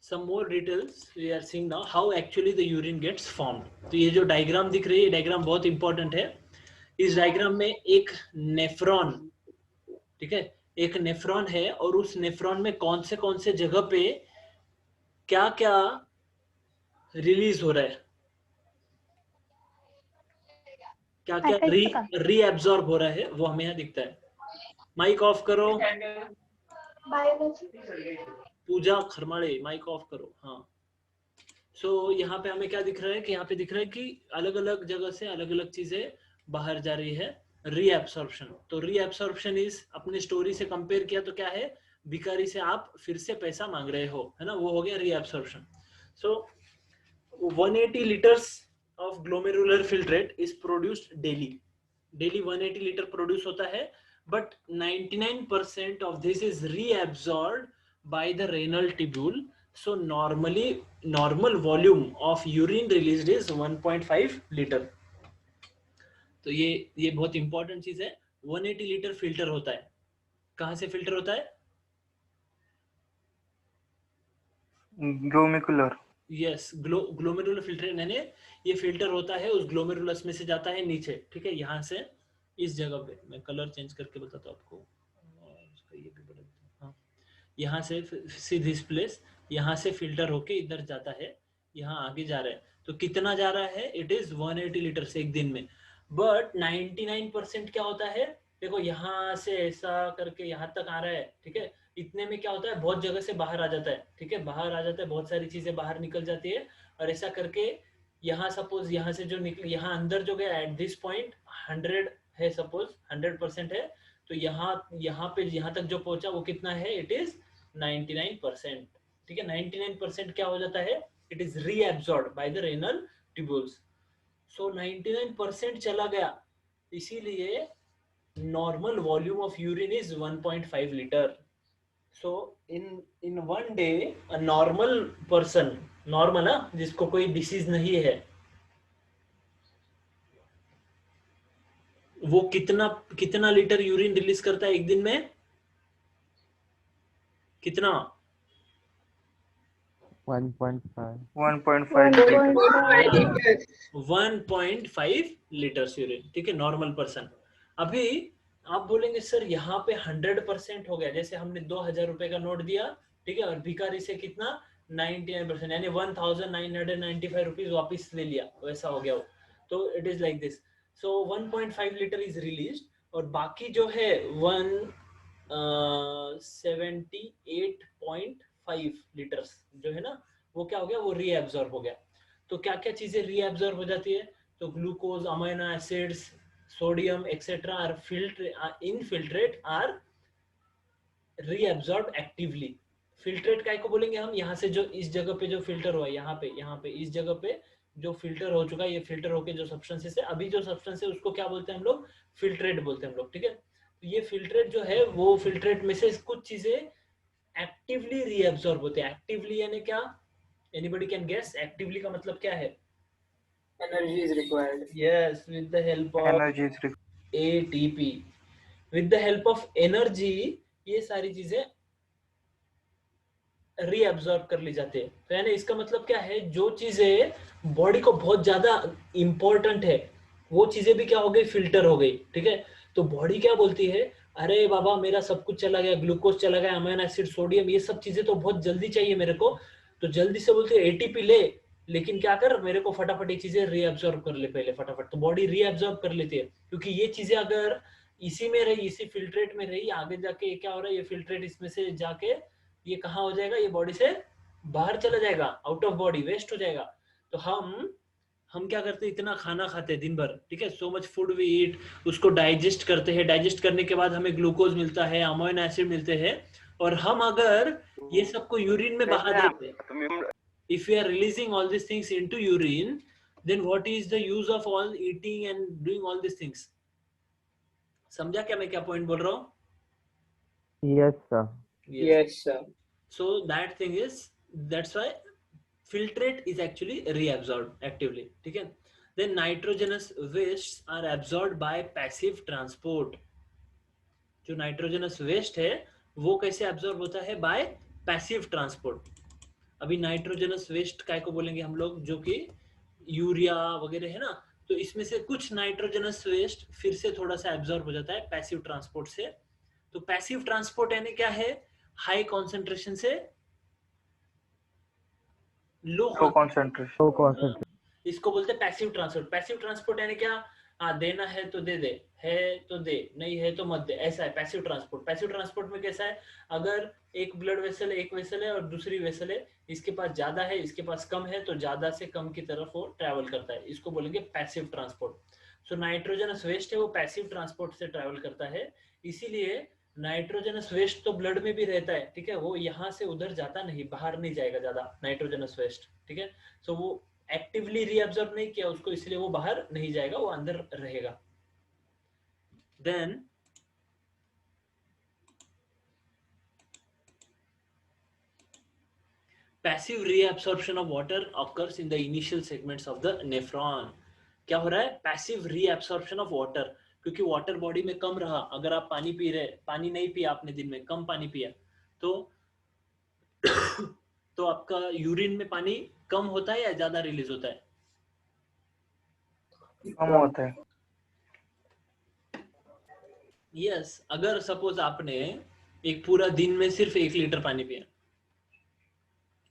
some more details we are seeing now how actually the urine gets formed. तो ये जो diagram दिख रही है, डायग्राम बहुत इंपॉर्टेंट है. इस डायग्राम में एक नेफ्रॉन, ठीक है, एक नेफ्रॉन है और उस नेफ्रॉन में कौन से जगह पे क्या क्या रिलीज हो रहा है, क्या क्या रीएब्सॉर्ब हो रहा है, वो हमें यहाँ दिखता है. माइक ऑफ करो पूजा खरमाड़े, माइक ऑफ करो. हाँ, सो यहाँ पे हमें क्या दिख रहा है कि यहाँ पे दिख रहा है कि अलग अलग जगह से अलग अलग चीजें बाहर जा रही है. रीएब्सॉर्प्शन, तो रीएब्सॉर्प्शन इज, अपनी स्टोरी से कंपेयर किया तो क्या है, भिखारी से आप फिर से पैसा मांग रहे हो, है ना, वो हो गया reabsorption. So 180 liters of glomerular filtrate is produced daily. 180 liter produce होता है, but 99% of this is reabsorbed by the renal tubule. So normally normal volume of urine released is 1.5 liter. तो ये बहुत इंपॉर्टेंट चीज है. 180 लीटर फिल्टर होता है. कहाँ से फिल्टर होता है? ग्लोमेरुलर. यस, ग्लोमेरुलर फिल्टर, यानी ये फिल्टर होता है उस ग्लोमेरुलस में से जाता है नीचे, ठीक है, यहाँ से इस जगह पे. मैं कलर चेंज करके बताता हूँ आपको, ये भी बदल. हाँ, यहाँ से सी दिस प्लेस, यहाँ से फिल्टर होके इधर जाता है, यहाँ आगे जा रहा है. तो कितना जा रहा है? इट इज 180 लीटर से एक दिन में. बट 99% क्या होता है, देखो यहाँ से ऐसा करके यहाँ तक आ रहा है, ठीक है, इतने में क्या होता है, बहुत जगह से बाहर आ जाता है, ठीक है, बाहर आ जाता है, बहुत सारी चीजें बाहर निकल जाती है. और ऐसा करके यहाँ सपोज यहाँ से जो निकल, यहाँ अंदर जो गया एट दिस पॉइंट 100 है, सपोज 100% है, तो यहाँ पे यहाँ तक जो पहुंचा वो कितना है, इट इज 99%. ठीक है, 99% क्या हो जाता है, it is reabsorbed by the renal tubules. So 99% चला गया, इसीलिए normal volume of urine is 1.5 litre. So in one day a normal person, normal ना, जिसको कोई डिसीज नहीं है, वो कितना लीटर यूरिन रिलीज करता है एक दिन में? कितना? 1.5 लीटर्स यूरिन, ठीक है, नॉर्मल पर्सन. अभी आप बोलेंगे सर यहाँ पे 100% हो गया, जैसे हमने 2000 रुपए का नोट दिया, ठीक है, और भिखारी से कितना 99%, यानी 1995 रुपीज वापिस ले लिया, वैसा हो गया वो. तो it is like this. So 1.5 litre is release, और बाकी जो है 178.5 लीटर्स जो है ना, वो क्या हो गया, वो रीएब्सॉर्ब हो गया. तो क्या क्या चीजें रीएब्सॉर्ब हो जाती है? तो glucose, amino acids, sodium etcetera are infiltrate are reabsorb actively. Filtrate काय को बोलेंगे हम? यहाँ से जो इस जगह पे जो फिल्टर हुआ है, यहाँ पे इस जगह पे जो फिल्टर हो चुका है, ये फिल्टर होके जो सब्सटेंसेस है, अभी जो सब्सटेंस है उसको क्या बोलते हैं हम लोग? फिल्ट्रेट बोलते हैं हम लोग, ठीक है. तो ये फिल्ट्रेट जो है, वो फिल्ट्रेट में से कुछ चीजें एक्टिवली रीएब्सॉर्ब होते हैं. एक्टिवली यानी क्या? एनीबॉडी कैन गेस एक्टिवली का मतलब क्या है? Energy is required. Yes, with the help of energy is ATP, with the help of energy, ये सारी चीजें रीअब्सॉर्ब कर ली जाती है. तो यानी इसका मतलब क्या है, जो चीजें बॉडी को बहुत ज्यादा इंपॉर्टेंट है, वो चीजें भी क्या हो गई, फिल्टर हो गई, ठीक है. तो बॉडी क्या बोलती है, अरे बाबा मेरा सब कुछ चला गया, ग्लूकोज चला गया, अमीनो एसिड, सोडियम, ये सब चीजें तो बहुत जल्दी चाहिए मेरे को. तो जल्दी से बोलते है एटीपी ले, लेकिन क्या कर, मेरे को फटाफट ये चीजें रीअब्सॉर्ब कर ले पहले फटाफट. तो बॉडी रीअब्सॉर्ब कर लेती है, क्योंकि ये चीजें अगर इसी में रही, इसी फिल्ट्रेट में रही, आगे जाके क्या हो रहा है, ये फिल्ट्रेट इसमें से जाके ये कहाँ हो जाएगा, ये बॉडी से बाहर चला जाएगा, आउट ऑफ बॉडी, वेस्ट हो जाएगा. तो हम क्या करते हैं, इतना खाना खाते हैं दिन भर, ठीक है, so much food we eat, उसको डाइजेस्ट करते हैं, डाइजेस्ट करने के बाद हमें ग्लूकोज मिलता है, अमीनो एसिड मिलते हैं, और हम अगर ये सबको यूरिन में बहा देते, if you are releasing all this things into urine, then what is the use of all eating and doing all this things? समझा क्या मैं क्या पॉइंट बोल रहा हूँ? Yes sir. Yes, sir. So that thing is, that's why filtrate is actually reabsorbed actively, ठीक है. Then nitrogenous wastes are absorbed by passive transport. जो nitrogenous waste है वो कैसे absorb होता है? By passive transport. अभी नाइट्रोजनस वेस्ट काय को बोलेंगे हम लोग, जो कि यूरिया वगैरह है ना, तो इसमें से कुछ नाइट्रोजनस वेस्ट फिर से थोड़ा सा एब्जॉर्ब हो जाता है पैसिव ट्रांसपोर्ट से। तो पैसिव ट्रांसपोर्ट यानी क्या है, हाई कॉन्सेंट्रेशन से लो कॉन्सेंट्रेशन। Low concentration. इसको बोलते हैं पैसिव ट्रांसपोर्ट। पैसिव ट्रांसपोर्ट यानी क्या, हाँ देना है तो दे दे, है तो दे, नहीं है तो मत दे, ऐसा है पैसिव ट्रांसपोर्ट। पैसिव ट्रांसपोर्ट में कैसा है, अगर एक ब्लड वेसल है, एक वेसल है और दूसरी वेसल है, इसके पास ज्यादा है इसके पास कम है, तो ज्यादा से कम की तरफ वो ट्रैवल करता है, इसको बोलेंगे पैसिव ट्रांसपोर्ट। सो नाइट्रोजनस वेस्ट है वो पैसिव ट्रांसपोर्ट से ट्रैवल करता है, इसीलिए नाइट्रोजनस वेस्ट तो ब्लड में भी रहता है, ठीक है, वो यहाँ से उधर जाता नहीं, बाहर नहीं जाएगा ज्यादा नाइट्रोजनस वेस्ट, ठीक है। सो वो एक्टिवली रीअब्सॉर्ब नहीं किया उसको, इसलिए वो बाहर नहीं जाएगा, वो अंदर रहेगा। Then passive reabsorption of water occurs in the initial segments of the nephron. क्या हो रहा है, पैसिव रीअब्सॉर्प्शन ऑफ वाटर, क्योंकि वाटर बॉडी में कम रहा, अगर आप पानी पी रहे, पानी नहीं पिया आपने दिन में, कम पानी पिया, तो आपका यूरिन में पानी कम होता है या ज्यादा रिलीज होता है? कम होता है। यस, अगर सपोज आपने एक पूरा दिन में सिर्फ 1 लीटर पानी पिया,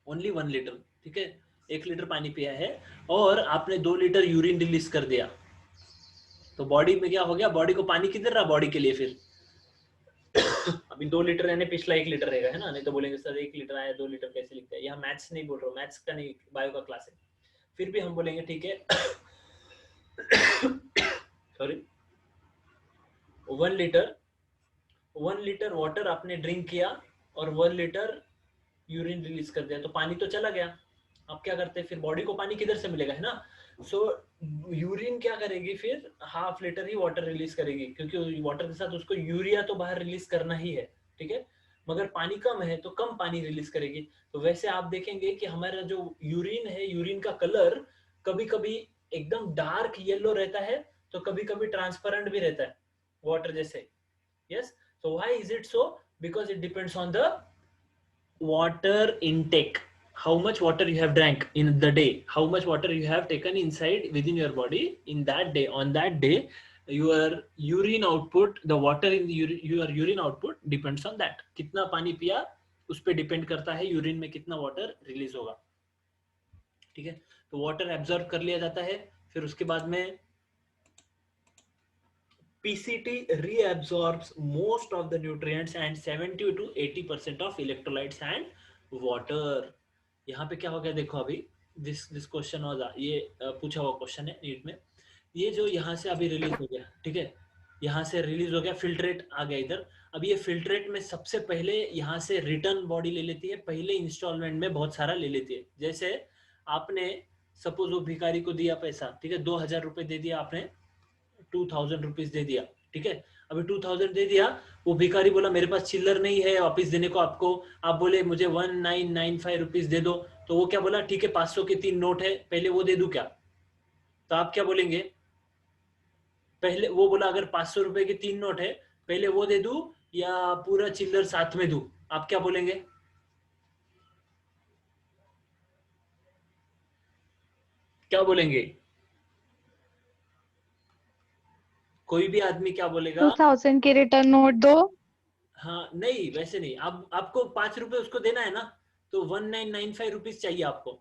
ओनली 1 लीटर, ठीक है, 1 लीटर पानी पिया है और आपने 2 लीटर यूरिन रिलीज कर दिया, तो बॉडी में क्या हो गया, बॉडी को पानी किधर रहा बॉडी के लिए फिर अभी 2 लीटर यानी पिछला 1 लीटर रहेगा, है ना, नहीं तो बोलेंगे सर 1 लीटर आया 2 लीटर कैसे लिखते हैं, यहाँ मैथ्स नहीं बोल रहा हूँ, मैथ्स का नहीं, बायो का क्लास है, फिर भी हम बोलेंगे ठीक है सॉरी 1 लीटर वाटर आपने ड्रिंक किया और 1 लीटर यूरिन रिलीज कर दिया, तो पानी तो चला गया, अब क्या करते हैं फिर, बॉडी को पानी किधर से मिलेगा, है ना, सो यूरिन क्या करेगी फिर, ½ लीटर ही वाटर रिलीज करेगी, क्योंकि वाटर के साथ उसको यूरिया तो बाहर रिलीज करना ही है, ठीक है, मगर पानी कम है तो कम पानी रिलीज करेगी। तो वैसे आप देखेंगे कि हमारा जो यूरिन है, यूरिन का कलर कभी कभी एकदम डार्क येलो रहता है, तो कभी कभी ट्रांसपेरेंट भी रहता है वाटर जैसे। Yes, so why is it so, because it depends on the water intake, how much water you have drank in the day, how much water you have taken inside within your body in that day, on that day your urine output, the water in the your urine output depends on that, कितना पानी पिया उस पे depend करता है urine में कितना water release होगा, ठीक है। तो वाटर एब्जॉर्ब कर लिया जाता है, फिर उसके बाद में PCT reabsorbs most of the nutrients and 70 to 80% of electrolytes and water। यहाँ पे क्या हो गया देखो, अभी दिस क्वेश्चन वाज, ये पूछा हुआ क्वेश्चन है नीट में, ये जो यहाँ से अभी रिलीज हो गया, ठीक है, यहाँ से रिलीज हो गया, फिल्ट्रेट आ गया इधर, अब ये फिल्ट्रेट में सबसे पहले यहाँ से रिटर्न बॉडी ले लेती है, पहले इंस्टॉलमेंट में बहुत सारा ले लेती है, जैसे आपने सपोज वो भिखारी को दिया पैसा, ठीक है, 2000 रुपए दे दिया आपने, 2000 रुपीज दे दिया, ठीक है, अभी 2000 दे दिया, वो भिखारी बोला मेरे पास चिल्लर नहीं है वापिस देने को आपको, आप बोले मुझे 1995 रुपीज दे दो, तो वो क्या बोला, ठीक है 500 के 3 नोट है, पहले वो दे दूं क्या, तो आप क्या बोलेंगे, पहले वो बोला अगर 500 रुपए के 3 नोट है, पहले वो दे दूं या पूरा चिल्लर साथ में दूं, आप क्या बोलेंगे, क्या बोलेंगे, कोई भी आदमी क्या बोलेगा, 2000 के रिटर्न नोट दो। हाँ नहीं वैसे नहीं, अब आपको 5 रुपए उसको देना है ना, तो 1995 रुपीज चाहिए आपको,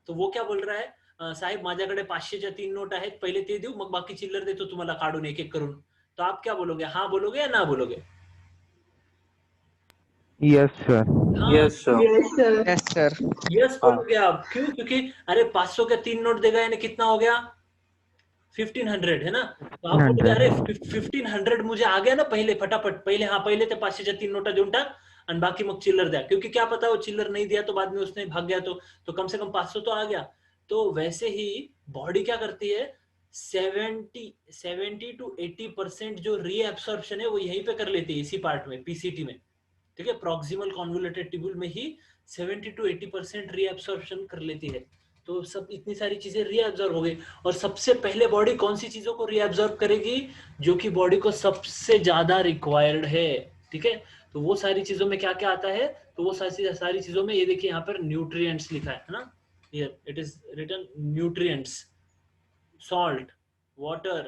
तो वो क्या बोल रहा है, साहेब माझ्याकडे 500च्या 3 नोट आहेत, पहिले ते देऊ मग बाकी चिल्लर देतो तुम्हाला काढून एक एक करून, तो आप क्या बोलोगे, हाँ बोलोगे या ना बोलोगे? Yes sir. Yes sir. Yes sir. Yes बोलोगे आप, क्यों, क्योंकि अरे 500 का 3 नोट देगा यानी कितना हो गया, 1500 है ना, तो आप बोलोगे अरे 1500 मुझे आ गया ना पहले फटाफट, पहले हाँ पहले ते 500च्या 3 नोटा देऊन टाक आणि बाकी मग चिल्लर द्या, क्योंकि क्या पता वो चिल्लर नहीं दिया तो बाद में उसने भाग गया, तो कम से कम 500 तो आ गया। तो वैसे ही बॉडी क्या करती है, 70 to 80% जो रीएब्सॉर्प्शन है वो यहीं पे कर लेती है, इसी पार्ट में, पीसीटी में, ठीक है, प्रॉक्सिमल कॉन्वोल्यूटेड ट्यूब्यूल में ही 70 to 80% रीएब्सॉर्प्शन कर लेती है। तो सब इतनी सारी चीजें रीअब्सॉर्ब हो गई, और सबसे पहले बॉडी कौन सी चीजों को रीअब्सॉर्ब करेगी, जो कि बॉडी को सबसे ज्यादा रिक्वायर्ड है, ठीक है। तो वो सारी चीजों में क्या क्या आता है, तो वो सारी चीजों में ये देखिए यहाँ पर न्यूट्रिएंट्स लिखा है ना, here it is written nutrients, salt, water,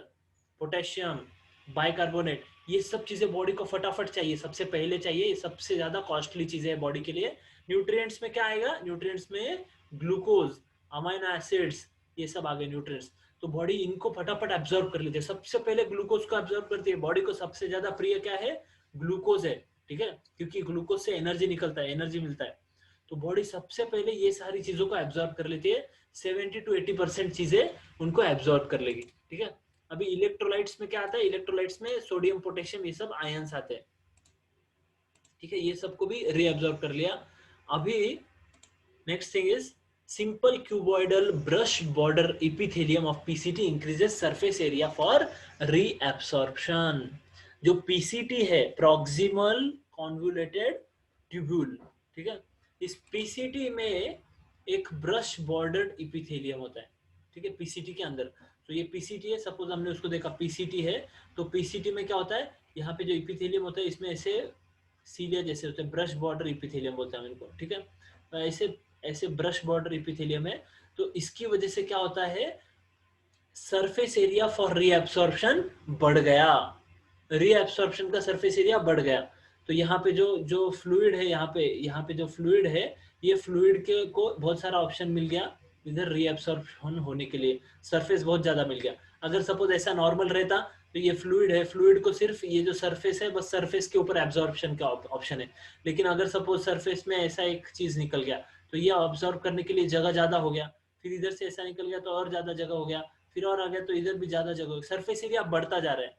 potassium, bicarbonate, ये सब चीजें बॉडी को फटाफट चाहिए, सबसे पहले चाहिए, ये सबसे ज्यादा कॉस्टली चीजें है बॉडी के लिए। न्यूट्रिएंट्स में क्या आएगा, न्यूट्रिएंट्स में ग्लूकोज, अमाइनो एसिड्स, ये सब आ गए न्यूट्रिएंट्स। तो बॉडी इनको फटाफट एब्जॉर्ब कर लेती है, सबसे पहले ग्लूकोज को एब्जॉर्ब करती है। बॉडी को सबसे ज्यादा प्रिय क्या है, ग्लूकोज है, ठीक है, क्योंकि ग्लूकोज से एनर्जी निकलता है, एनर्जी मिलता है। तो बॉडी सबसे पहले ये सारी चीजों को एब्जॉर्ब कर लेती है, 70 to 80% चीजें उनको एब्जॉर्ब कर लेगी, ठीक है। अभी इलेक्ट्रोलाइट्स में क्या आता है, इलेक्ट्रोलाइट्स में सोडियम, पोटेशियम, ये सब आयंस आते हैं, ठीक है, ये सबको भी रीअब्सॉर्ब कर लिया। अभी next thing is simple cuboidal brush border epithelium of PCT increases surface area for reabsorption. जो पीसीटी है, प्रॉक्सिमल कॉन्वोल्यूटेड ट्यूब्यूल, ठीक है, इस पीसीटी में एक ब्रश बॉर्डर्ड एपिथेलियम होता है, ठीक है, पीसीटी के अंदर। तो ये पीसीटी है, सपोज हमने उसको देखा पीसीटी है, तो पीसीटी में क्या होता है, यहाँ पे जो एपिथेलियम होता है इसमें ऐसे सीलिया जैसे होते हैं, ब्रश बॉर्डर एपिथेलियम बोलते हैं इनको, ठीक है, ऐसे ऐसे ब्रश बॉर्डर एपिथेलियम है। तो इसकी वजह से क्या होता है, सरफेस एरिया फॉर रीअब्सॉर्प्शन बढ़ गया, रीअब्सॉर्प्शन का सरफेस एरिया बढ़ गया। तो यहाँ पे जो फ्लूइड है, यहाँ पे जो फ्लूइड है, ये फ्लूइड के को बहुत सारा ऑप्शन मिल गया इधर रीअब्सॉर्प्शन होने के लिए, सरफेस बहुत ज्यादा मिल गया। अगर सपोज ऐसा नॉर्मल रहता तो ये फ्लूइड है, फ्लूइड को सिर्फ ये जो सरफेस है, बस सरफेस के ऊपर एब्जॉर्प्शन का ऑप्शन है। लेकिन अगर सपोज सरफेस में ऐसा एक चीज निकल गया तो ये ऑब्जॉर्व करने के लिए जगह ज्यादा हो गया, फिर इधर से ऐसा निकल गया तो और ज्यादा जगह हो गया, फिर और आ गया तो इधर भी ज्यादा जगह हो गया, सरफेस एरिया बढ़ता जा रहा है।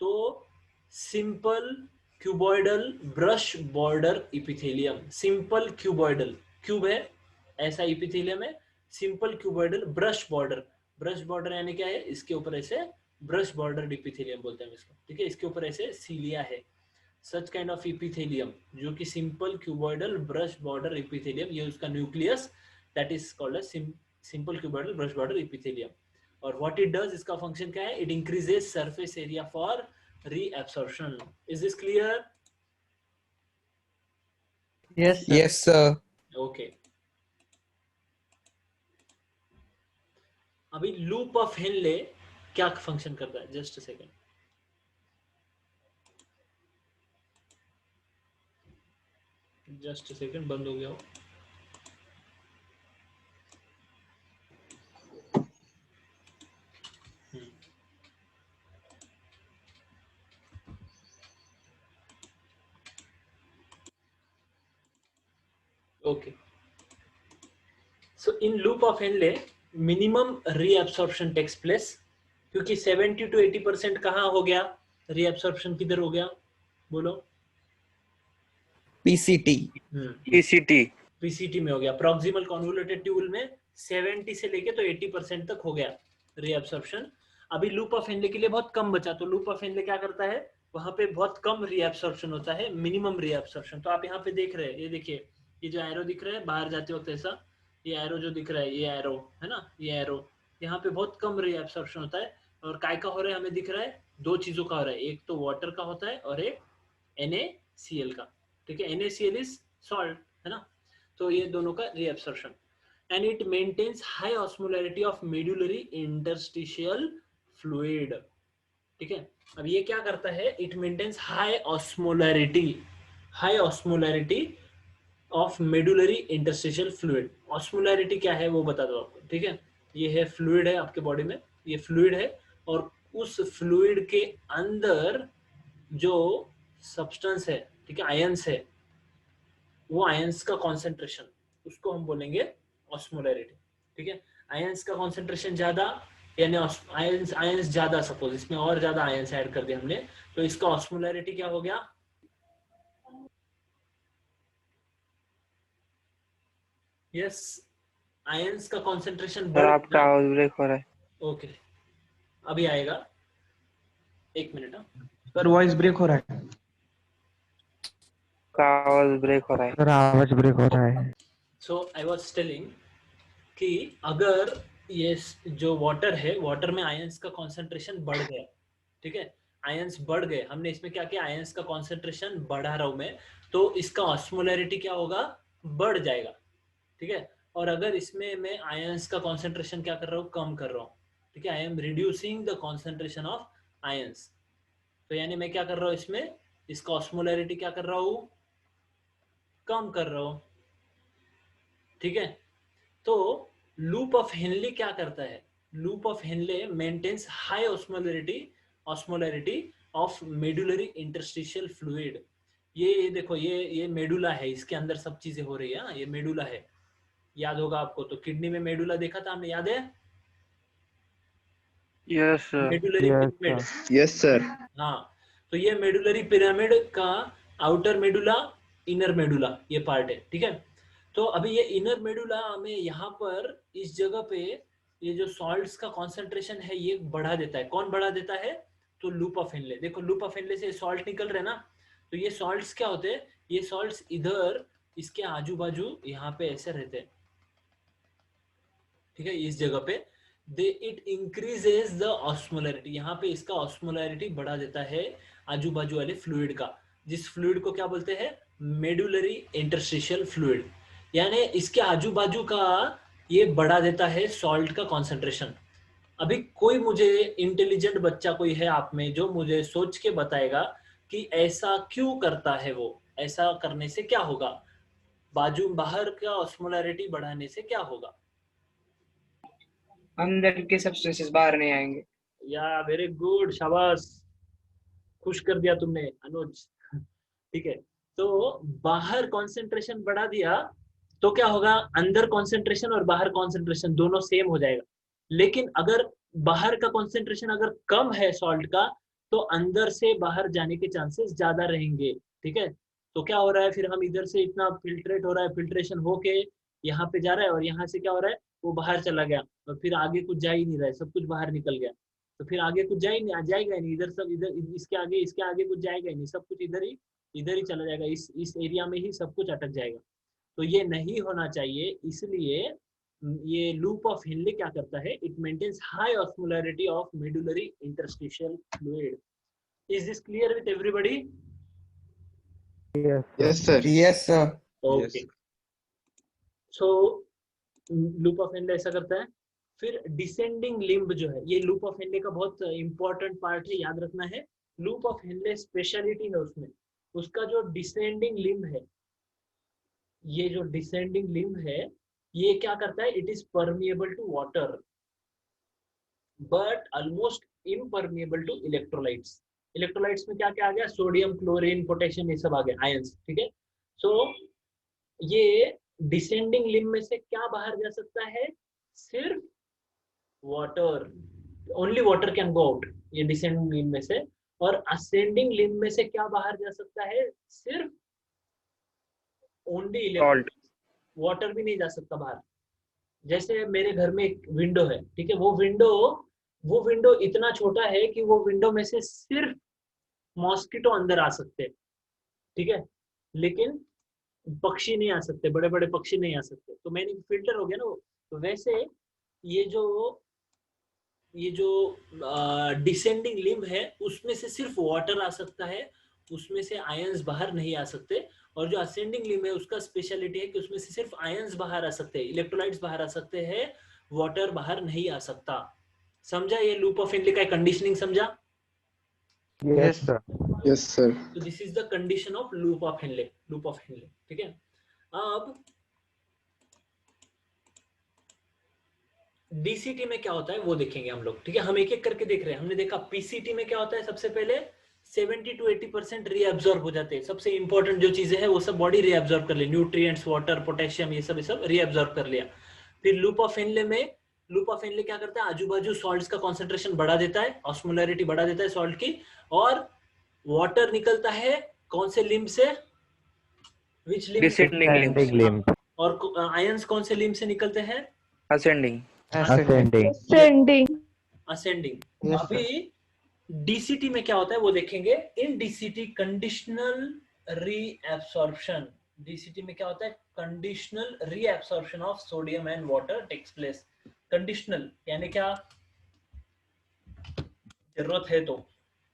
तो simple cuboidal brush border epithelium, simple cuboidal, cube है ऐसा एपिथेलियम है, सिंपल क्यूबॉइडल ब्रश बॉर्डर यानी क्या है, इसके ऊपर ऐसे ब्रश बॉर्डर एपिथेलियम बोलते हैं इसको, ठीक है, इसके ऊपर ऐसे सीलिया है, सच काइंड ऑफ एपिथेलियम जो कि simple cuboidal brush border epithelium, ये उसका nucleus, that is called as simple cuboidal brush border epithelium. और व्हाट इट डज, इसका फंक्शन क्या है, it increases surface area for reabsorption. Is this clear? Yes, sir. Yes, sir. Okay. अभी loop of Henley क्या function करता है, just a second. Just a second, बंद हो गया हो। Okay. So in loop of Henle, minimum reabsorption takes place, क्योंकि 70 to 80% कहाँ हो गया, reabsorption किधर हो गया, बोलो। PCT. PCT. पीसीटी में हो गया, प्रॉक्सिमल कॉन्वोल्यूटेड ट्यूबुल में 70 से लेके तो 80% तक हो गया रीअब्सॉर्प्शन। अभी लूप ऑफ हेनले के लिए बहुत कम बचा, तो लूप ऑफ हेनले क्या करता है, वहां पे बहुत कम रीअब्सॉर्प्शन होता है, मिनिमम रीअब्सॉर्प्शन। तो आप यहाँ पे देख रहे हैं, ये देखिए, ये जो एरो दिख रहा है बाहर जाते वक्त ऐसा, ये एरो जो दिख रहा है, ये एरो है ना, ये एरो, यहाँ पे बहुत कम रीअब्सॉर्प्शन होता है। और काय का हो रहा है, हमें दिख रहा है दो चीजों का हो रहा है, एक तो वाटर का होता है और एक NaCl का, ठीक है, NaCl इज सॉल्ट, है ना। तो ये दोनों का reabsorption, and it maintains high osmolarity of medullary interstitial fluid, ठीक है। अब ये क्या करता है, it maintains high osmolarity of medullary interstitial fluid. Osmolarity क्या है वो बता दो आपको, ठीक है। ये है फ्लूइड है आपके बॉडी में, ये फ्लूइड है, और उस फ्लूइड के अंदर जो सब्सटेंस है, ठीक है, आयंस है, वो आयंस का कॉन्सेंट्रेशन, उसको हम बोलेंगे ऑस्मोलैरिटी, ठीक है। आयंस का कॉन्सेंट्रेशन ज्यादा, यानी आयंस ज्यादा, सपोज इसमें और ज्यादा आयंस ऐड कर दिए हमने, तो इसका ऑस्मोलैरिटी क्या हो गया, यस, आयंस का कॉन्सेंट्रेशन सर आपका आवाज ब्रेक हो रहा है। ओके, अभी आएगा, एक मिनट। सर वॉइस ब्रेक हो रहा है, का आवाज ब्रेक हो रहा है। सर आवाज ब्रेक हो रहा है। सो आई वाज टेलिंग कि अगर ये जो वाटर है, वाटर में आयंस का कॉन्सेंट्रेशन बढ़ गया, ठीक है, आयंस बढ़ गए, हमने इसमें क्या किया, आयंस का कॉन्सेंट्रेशन बढ़ा रहा हूं मैं, तो इसका ऑस्मोलैरिटी क्या होगा, बढ़ जाएगा, ठीक है। और अगर इसमें मैं आयंस का कॉन्सेंट्रेशन क्या कर रहा हूँ, कम कर रहा हूँ, ठीक है, I am reducing the concentration of ions, तो यानी मैं क्या कर रहा हूँ, इसमें इसका ऑस्मोलैरिटी क्या कर रहा हूँ, कम कर रहा हूँ, ठीक है। तो लूप ऑफ हेनले क्या करता है, loop of Henle maintains high osmolarity of medullary interstitial fluid. ये देखो, ये मेडुला है, इसके अंदर सब चीजें हो रही है, ये मेडुला है, याद होगा आपको, तो किडनी में मेडुला देखा था हमने, याद है, Yes, sir. Medullary Yes, pyramid, sir. Yes, sir. हाँ, तो ये मेडुलरी पिरामिड का आउटर मेडुला, इनर मेडुला, ये पार्ट है, ठीक है। तो अभी ये इनर मेडुला में यहाँ पर इस जगह पे ये जो सॉल्ट्स का कॉन्सेंट्रेशन है ये बढ़ा देता है, कौन बढ़ा देता है, तो लूप ऑफ हेनले, देखो लूप ऑफ हेनले से सॉल्ट निकल रहे ना, तो ये सॉल्ट्स क्या होते हैं, ये सॉल्ट्स इधर इसके आजू बाजू यहाँ पे ऐसे रहते हैं, ठीक है, इस जगह पे इट इंक्रीजेस द ऑस्मोलैरिटी, यहाँ पे इसका ऑस्मोलैरिटी बढ़ा देता है आजू बाजू वाले फ्लूइड का, जिस फ्लूइड को क्या बोलते हैं, मेडुलरी इंटरस्टिशियल फ्लूइड, यानी इसके आजू बाजू का ये बढ़ा देता है सॉल्ट का कॉन्सेंट्रेशन। अभी कोई मुझे इंटेलिजेंट बच्चा कोई है आप में जो मुझे सोच के बताएगा कि ऐसा क्यों करता है, वो ऐसा करने से क्या होगा, बाजू बाहर का ऑस्मोलैरिटी बढ़ाने से क्या होगा, अंदर के सब्सटेंसेस बाहर नहीं आएंगे। या वेरी गुड, शाबाश, खुश कर दिया तुमने अनुज, ठीक है। तो बाहर कंसंट्रेशन बढ़ा दिया तो क्या होगा, अंदर कंसंट्रेशन और बाहर कंसंट्रेशन दोनों सेम हो जाएगा, लेकिन अगर बाहर का कंसंट्रेशन अगर कम है सॉल्ट का, तो अंदर से बाहर जाने के चांसेस ज्यादा रहेंगे, ठीक है। तो क्या हो रहा है, फिर हम इधर से इतना फिल्ट्रेट हो रहा है, फिल्ट्रेशन होके यहाँ पे जा रहा है, और यहाँ से क्या हो रहा है, वो बाहर चला गया, और फिर आगे कुछ जा ही नहीं रहा है, सब कुछ बाहर निकल गया, तो फिर आगे कुछ जाएगा ही नहीं, इधर सब इधर इसके आगे कुछ जाएगा ही नहीं, सब कुछ इधर ही चला जाएगा, इस एरिया में ही सब कुछ अटक जाएगा, तो ये नहीं होना चाहिए। इसलिए ये लूप ऑफ हेनले क्या करता है, it maintains high osmolarity of medullary interstitial fluid. Is this clear with everybody? Yes, sir. Yes, sir. Yes, sir. Okay, so loop of Henle ऐसा करता है। फिर डिसेंडिंग लिम्ब जो है, ये लूप ऑफ हेनले का बहुत इंपॉर्टेंट पार्ट है, याद रखना है। लूप ऑफ हेनले स्पेशलिटी है उसमें, उसका जो डिसेंडिंग लिम्ब है, ये जो डिसेंडिंग लिम्ब है, ये क्या करता है, it is permeable to water but almost impermeable to electrolytes. Electrolytes में क्या क्या आ गया, सोडियम, क्लोरीन, पोटेशियम, ये सब आ गया, आयंस, ठीक है। सो ये डिसेंडिंग लिम्ब में से क्या बाहर जा सकता है, सिर्फ water, only water can go out, ये डिसेंडिंग लिम्ब में से। और असेंडिंग लिम्ब में से क्या बाहर जा सकता है, सिर्फ ओनली इलेक्ट्रोलाइट, वाटर भी नहीं जा सकता बाहर। जैसे मेरे घर में एक विंडो है, ठीक है, वो विंडो इतना छोटा है कि वो विंडो में से सिर्फ मॉस्किटो अंदर आ सकते हैं, ठीक है, लेकिन पक्षी नहीं आ सकते, बड़े बड़े पक्षी नहीं आ सकते, तो मैंने फिल्टर हो गया ना वो। तो वैसे ये जो डिसेंडिंग लिम्ब है, उसमें से सिर्फ वाटर आ सकता है, उसमें से आयंस बाहर नहीं आ सकते। और जो असेंडिंग लिम्ब है उसका स्पेशलिटी है कि उसमें से सिर्फ आयंस बाहर आ सकते हैं, इलेक्ट्रोलाइट्स बाहर आ सकते हैं, वाटर बाहर नहीं आ सकता। समझा, ये लूप ऑफ हेनले का कंडीशनिंग समझा? Yes, sir. Yes, sir. तो this is the condition of loop of Henley, ठीक है। अब डीसीटी में क्या होता है वो देखेंगे हम लोग, ठीक है, हम एक एक करके देख रहे हैं। हमने देखा पीसीटी में क्या होता है, सबसे पहले 70 to 80% रीअब्सॉर्ब हो जाते हैं, सबसे इंपॉर्टेंट जो चीजें हैं वो सब बॉडी रीअब्सॉर्ब कर ले, न्यूट्रिएंट्स, वाटर, पोटेशियम, ये सब रीअब्सॉर्ब कर लिया। फिर लूप ऑफ हेनले क्या करता है, आजू बाजू सॉल्ट्स का कॉन्सेंट्रेशन बढ़ा देता है, ऑस्मोलैरिटी बढ़ा देता है सॉल्ट की, और वाटर निकलता है कौन से लिम्ब से, which limb, Descending limbs. Descending limb. और आयंस कौन से लिम्ब से निकलते हैं, Ascending. Ascending. Sending. अभी डीसीटी में क्या होता है वो देखेंगे। In DCT conditional reabsorption, DCT में क्या होता है, conditional reabsorption of sodium and water takes place. Conditional यानी क्या, जरूरत है तो,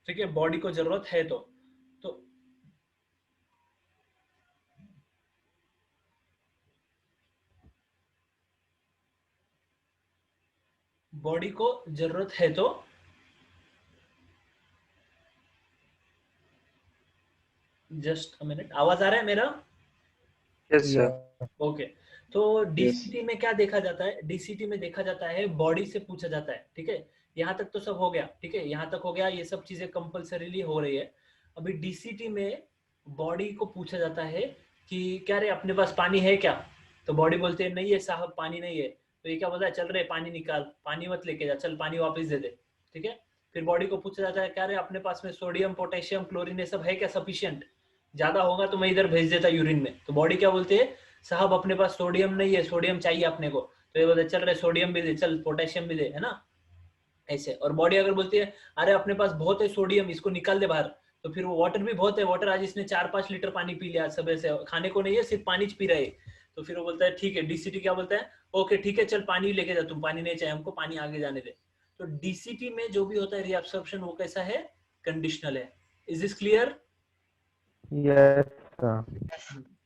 ठीक है, बॉडी को जरूरत है तो बॉडी को जरूरत है तो जस्ट अ मिनट, आवाज आ रहा है मेरा? Yes sir. ओके, तो डीसीटी में क्या देखा जाता है? डीसीटी में देखा जाता है बॉडी से पूछा जाता है, ठीक है। यहाँ तक तो सब हो गया, ठीक है, यहाँ तक हो गया, ये सब चीजें कंपलसरीली हो रही है। अभी डीसीटी में बॉडी को पूछा जाता है कि क्या रे अपने पास पानी है क्या? तो बॉडी बोलते हैं नहीं है साहब, पानी नहीं है। तो ये क्या बोलता है, चल रहे पानी निकाल, पानी मत लेके जा, चल पानी वापस दे दे, ठीक है। फिर बॉडी को पूछा जाता है क्या रे अपने पास में सोडियम पोटेशियम क्लोरीन ये सब है क्या सफिशिएंट? ज्यादा होगा तो मैं इधर भेज देता यूरिन में। तो बॉडी क्या बोलते है, साहब अपने पास सोडियम नहीं है, सोडियम चाहिए अपने को। तो ये बोलते चल रहे सोडियम भी दे, चल पोटेशियम भी दे, है ना, ऐसे। और बॉडी अगर बोलती है अरे अपने पास बहुत है सोडियम, इसको निकाल दे बाहर, तो फिर वो वाटर भी बहुत है, वाटर आज इसने 4-5 लीटर पानी पी लिया सुबह से, खाने को नहीं है सिर्फ पानी पी रहे। तो फिर वो बोलता है ठीक है, डीसीटी क्या बोलता है, ओके ठीक है चल पानी लेके जा, तुम पानी नहीं चाहिए हमको, पानी आगे जाने दे। तो डीसीटी में जो भी होता है रीअब्सॉर्प्शन वो कैसा है, कंडीशनल है। Is this clear? Yes, sir.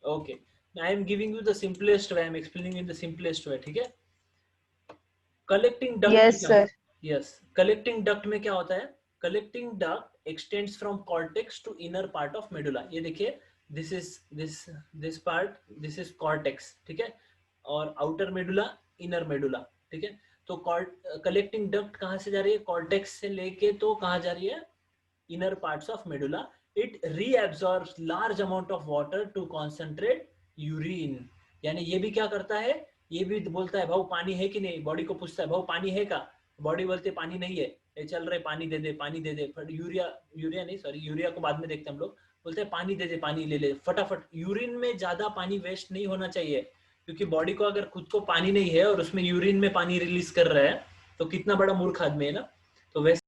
Okay, I am giving you the simplest way, I am explaining in the simplest way, ठीक है। Collecting duct, Yes, sir. Yes, collecting duct में क्या होता है, collecting duct extends from cortex to inner part of medula. ये देखिए, this is this part, this is cortex, ठीक है, और आउटर मेडुला, इनर मेडुला, ठीक है। तो कलेक्टिंग डक्ट कहाँ से जा रही है, कॉर्टेक्स से लेके तो कहाँ जा रही है, inner parts of medulla. It reabsorbs large amount of water to concentrate urine। यानी ये भी क्या करता है, ये भी बोलता है भाऊ पानी है कि नहीं, बॉडी को पूछता है भाऊ पानी है का, बॉडी बोलते पानी नहीं है, ये चल रहे पानी दे दे, पानी दे दे। पर यूरिया नहीं, सॉरी यूरिया को बाद में देखते हैं हम लोग, बोलते हैं पानी दे दे, पानी ले ले फटाफट। यूरिन में ज्यादा पानी वेस्ट नहीं होना चाहिए, क्योंकि बॉडी को अगर खुद को पानी नहीं है और उसमें यूरिन में पानी रिलीज कर रहा है तो कितना बड़ा मूर्ख आदमी है ना। तो वैसे